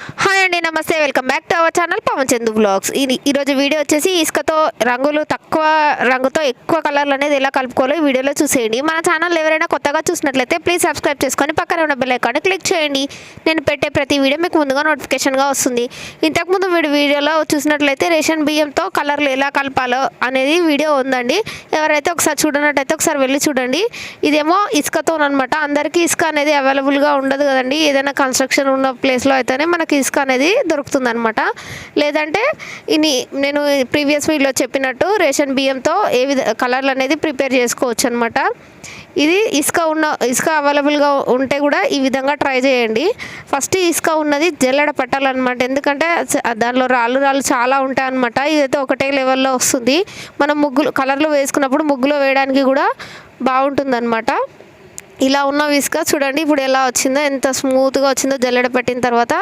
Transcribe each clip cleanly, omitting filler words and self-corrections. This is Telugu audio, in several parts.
హాయ్ అండి, నమస్తే. Welcome back to our channel Pavan Chandu vlogs. ఈరోజు వీడియో వచ్చేసి ఇసుకతో రంగులు తక్కువ రంగుతో ఎక్కువ కలర్లు అనేది ఎలా కలుపుకోవాలో ఈ వీడియోలో చూసేయండి. మన ఛానల్ ఎవరైనా కొత్తగా చూసినట్లయితే ప్లీజ్ సబ్స్క్రైబ్ చేసుకొని పక్కన ఉన్న బెల్ ఐకాన్ని క్లిక్ చేయండి. నేను పెట్టే ప్రతి వీడియో మీకు ముందుగా నోటిఫికేషన్గా వస్తుంది. ఇంతకుముందు వీడియోలో చూసినట్లయితే రేషన్ బియ్యంతో కలర్లు ఎలా కలపాలో అనేది వీడియో ఉందండి. ఎవరైతే ఒకసారి చూడనట్టయితే ఒకసారి వెళ్ళి చూడండి. ఇదేమో ఇసుకతో అనమాట. అందరికీ ఇసుక అనేది అవైలబుల్గా ఉండదు కదండి. ఏదైనా కన్స్ట్రక్షన్ ఉన్న ప్లేస్లో అయితేనే మనకి ఇసుక అనేది దొరుకుతుంది అనమాట. లేదంటే నేను ప్రీవియస్ వీడియోలో చెప్పినట్టు రేషన్ బియ్యంతో కలర్లు అనేది ప్రిపేర్ చేసుకోవచ్చు అనమాట. ఇది ఇసుక అవైలబుల్గా ఉంటే కూడా ఈ విధంగా ట్రై చేయండి. ఫస్ట్ ఇసుక ఉన్నది జల్లెడ పట్టాలన్నమాట. ఎందుకంటే దానిలో రాళ్ళు చాలా ఉంటాయి అన్నమాట. ఇదైతే ఒకటే లెవెల్లో వస్తుంది. మనం కలర్లు వేసుకున్నప్పుడు ముగ్గులో వేయడానికి కూడా బాగుంటుంది అనమాట. ఇలా ఉన్న ఇసుక చూడండి ఇప్పుడు ఎలా వచ్చిందో, ఎంత స్మూత్గా వచ్చిందో జల్లెడ పెట్టిన తర్వాత.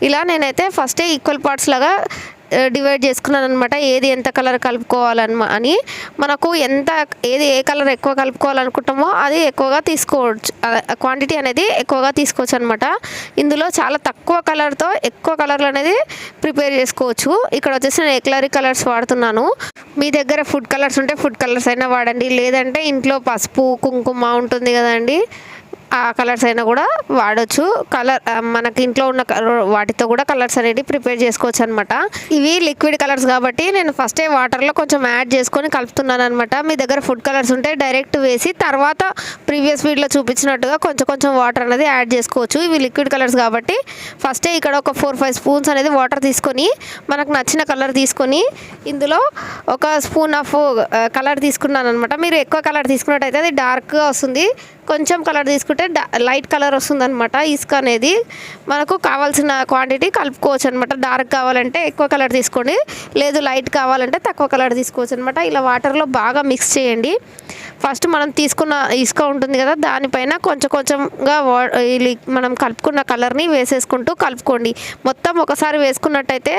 ఇలా నేనైతే ఫస్టే ఈక్వల్ పార్ట్స్ లాగా డివైడ్ చేసుకున్నాను అనమాట. ఏది ఎంత కలర్ కలుపుకోవాలని మనకు ఏ కలర్ ఎక్కువ కలుపుకోవాలనుకుంటామో అది ఎక్కువగా తీసుకోవచ్చు. క్వాంటిటీ అనేది ఎక్కువగా తీసుకోవచ్చు అనమాట. ఇందులో చాలా తక్కువ కలర్తో ఎక్కువ కలర్లు అనేది ప్రిపేర్ చేసుకోవచ్చు. ఇక్కడ వచ్చేసి నేను ఎక్లరీ కలర్స్ వాడుతున్నాను. మీ దగ్గర ఫుడ్ కలర్స్ ఉంటే ఫుడ్ కలర్స్ అయినా వాడండి. లేదంటే ఇంట్లో పసుపు కుంకుమ ఉంటుంది కదండి, ఆ కలర్స్ అయినా కూడా వాడచ్చు. మనకి ఇంట్లో ఉన్న వాటితో కూడా కలర్స్ అనేవి ప్రిపేర్ చేసుకోవచ్చు అనమాట. ఇవి లిక్విడ్ కలర్స్ కాబట్టి నేను ఫస్టే వాటర్లో కొంచెం యాడ్ చేసుకొని కలుపుతున్నాను అనమాట. మీ దగ్గర ఫుడ్ కలర్స్ ఉంటే డైరెక్ట్ వేసి తర్వాత ప్రీవియస్ వీడియోలో చూపించినట్టుగా కొంచెం వాటర్ అనేది యాడ్ చేసుకోవచ్చు. ఇవి లిక్విడ్ కలర్స్ కాబట్టి ఫస్టే ఇక్కడ ఒక 4-5 స్పూన్స్ అనేది వాటర్ తీసుకొని మనకు నచ్చిన కలర్ తీసుకొని ఇందులో ఒక స్పూన్ ఆఫ్ కలర్ తీసుకున్నాను అనమాట. మీరు ఎక్కువ కలర్ తీసుకున్నట్టయితే అది డార్క్గా వస్తుంది. కొంచెం కలర్ తీసుకుంటే లైట్ కలర్ వస్తుంది అనమాట. ఇసుక అనేది మనకు కావాల్సిన క్వాంటిటీ కలుపుకోవచ్చు అనమాట. డార్క్ కావాలంటే ఎక్కువ కలర్ తీసుకోండి, లేదు లైట్ కావాలంటే తక్కువ కలర్ తీసుకోవచ్చు అనమాట. ఇలా వాటర్లో బాగా మిక్స్ చేయండి. ఫస్ట్ మనం తీసుకున్న ఇసుక ఉంటుంది కదా, దానిపైన కొంచెంగా మనం కలుపుకున్న కలర్ని వేసేసుకుంటూ కలుపుకోండి. మొత్తం ఒకసారి వేసుకున్నట్టయితే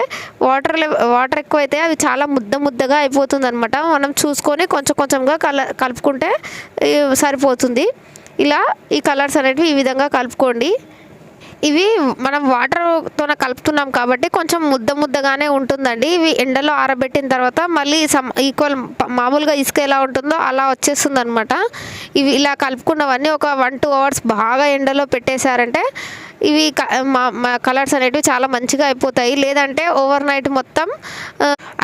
వాటర్ ఎక్కువైతే అవి చాలా ముద్దగా అయిపోతుంది అనమాట. మనం చూసుకొని కొంచెంగా కలుపుకుంటే సరిపోతుంది. ఇలా ఈ కలర్స్ అనేటివి ఈ విధంగా కలుపుకోండి. ఇవి మనం వాటర్తో కలుపుతున్నాం కాబట్టి కొంచెం ముద్దగానే ఉంటుందండి. ఇవి ఎండలో ఆరబెట్టిన తర్వాత మళ్ళీ ఈక్వల్ మామూలుగా ఇసుక ఎలా ఉంటుందో అలా వచ్చేస్తుంది అనమాట. ఇవి ఇలా కలుపుకున్నవన్నీ ఒక 1-2 అవర్స్ బాగా ఎండలో పెట్టేశారంటే ఇవి కలర్స్ అనేటివి చాలా మంచిగా అయిపోతాయి. లేదంటే ఓవర్ నైట్ మొత్తం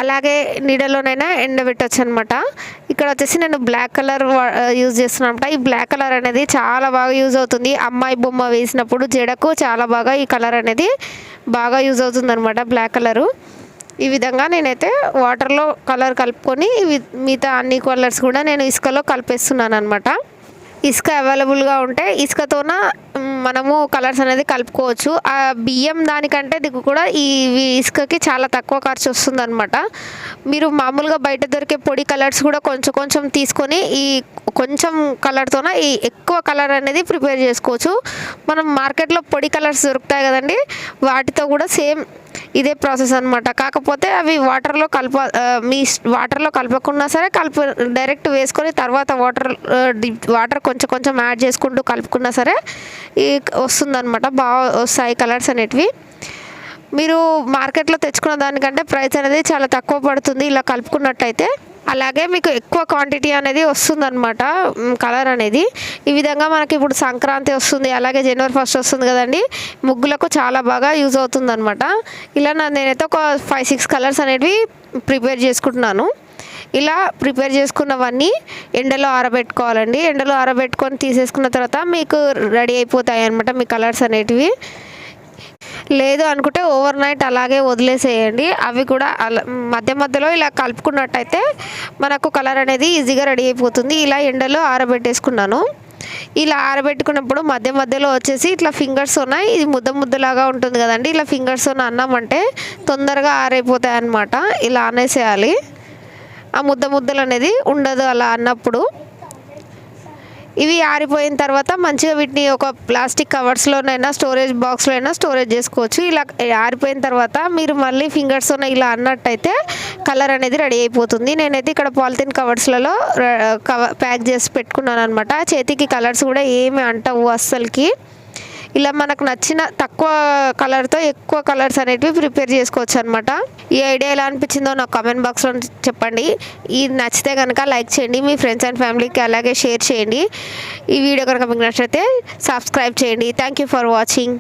అలాగే నీడలోనైనా ఎండబెట్టచ్చు అనమాట. ఇక్కడ వచ్చేసి నేను బ్లాక్ కలర్ యూజ్ చేస్తున్నాను అనమాట. ఈ బ్లాక్ కలర్ అనేది చాలా బాగా యూజ్ అవుతుంది. అమ్మాయి బొమ్మ వేసినప్పుడు జడకు చాలా బాగా ఈ కలర్ అనేది బాగా యూజ్ అవుతుంది అనమాట, బ్లాక్ కలరు. ఈ విధంగా నేనైతే వాటర్లో కలర్ కలుపుకొని మిగతా అన్ని కలర్స్ కూడా నేను ఇసుకలో కలిపేస్తున్నాను అనమాట. ఇసుక అవైలబుల్గా ఉంటే ఇసుకతోన మనము కలర్స్ అనేది కలుపుకోవచ్చు. ఆ బియ్యం దానికంటే కూడా ఈ ఇసుకకి చాలా తక్కువ ఖర్చు వస్తుంది అనమాట. మీరు మామూలుగా బయట దొరికే పొడి కలర్స్ కూడా కొంచెం తీసుకొని ఈ కొంచెం కలర్తోన ఈ ఎక్కువ కలర్ అనేది ప్రిపేర్ చేసుకోవచ్చు. మనం మార్కెట్లో పొడి కలర్స్ దొరుకుతాయి కదండి, వాటితో కూడా సేమ్ ఇదే ప్రాసెస్ అనమాట. కాకపోతే అవి వాటర్లో కలపకుండా సరే డైరెక్ట్ వేసుకొని తర్వాత వాటర్ కొంచెం యాడ్ చేసుకుంటూ కలుపుకున్నా సరే వస్తుందన్నమాట. బాగా వస్తాయి కలర్స్ అనేటివి. మీరు మార్కెట్లో తెచ్చుకున్న దానికంటే ప్రైస్ అనేది చాలా తక్కువ పడుతుంది ఇలా కలుపుకున్నట్టయితే. అలాగే మీకు ఎక్కువ క్వాంటిటీ అనేది వస్తుందన్నమాట కలర్ అనేది. ఈ విధంగా మనకి ఇప్పుడు సంక్రాంతి వస్తుంది, అలాగే January 1st వస్తుంది కదండి. ముగ్గులకు చాలా బాగా యూజ్ అవుతుందన్నమాట. ఇలా నేనైతే ఒక 5-6 కలర్స్ అనేవి ప్రిపేర్ చేసుకుంటున్నాను. ఇలా ప్రిపేర్ చేసుకున్నవన్నీ ఎండలో ఆరబెట్టుకోవాలండి. ఎండలో ఆరబెట్టుకొని తీసేసుకున్న తర్వాత మీకు రెడీ అయిపోతాయి అన్నమాట మీ కలర్స్ అనేటివి. లేదు అనుకుంటే ఓవర్ నైట్ అలాగే వదిలేసేయండి. అవి కూడా మధ్యలో ఇలా కలుపుకున్నట్టయితే మనకు కలర్ అనేది ఈజీగా రెడీ అయిపోతుంది. ఇలా ఎండలో ఆరబెట్టేసుకున్నాను. ఇలా ఆరబెట్టుకున్నప్పుడు మధ్యలో వచ్చేసి ఇట్లా ఫింగర్స్ ఉన్నాయి, ఇది ముద్దలాగా ఉంటుంది కదండి. ఇలా ఫింగర్స్ అన్నామంటే తొందరగా ఆరైపోతాయి అన్నమాట. ఇలా అనేసేయాలి. ఆ ముద్దలు అనేది ఉండదు అలా అన్నప్పుడు. ఇవి ఆరిపోయిన తర్వాత మంచిగా వీటిని ఒక ప్లాస్టిక్ కవర్స్లోనైనా స్టోరేజ్ బాక్స్లో స్టోరేజ్ చేసుకోవచ్చు. ఇలా ఆరిపోయిన తర్వాత మీరు మళ్ళీ ఫింగర్స్తో ఇలా అన్నట్టయితే కలర్ అనేది రెడీ అయిపోతుంది. నేనైతే ఇక్కడ పాలిథిన్ కవర్స్లలో ప్యాక్ చేసి పెట్టుకున్నాను అనమాట. చేతికి కలర్స్ కూడా ఏమి అంటవు అస్సలకి. ఇలా మనకు నచ్చిన తక్కువ కలర్తో ఎక్కువ కలర్స్ అనేటివి ప్రిపేర్ చేసుకోవచ్చు అనమాట. ఈ ఐడియా ఎలా అనిపించిందో నాకు కామెంట్ బాక్స్లో చెప్పండి. ఇది నచ్చితే కనుక లైక్ చేయండి, మీ ఫ్రెండ్స్ అండ్ ఫ్యామిలీకి అలాగే షేర్ చేయండి. ఈ వీడియో కనుక మీకు నచ్చితే సబ్స్క్రైబ్ చేయండి. Thank you for watching.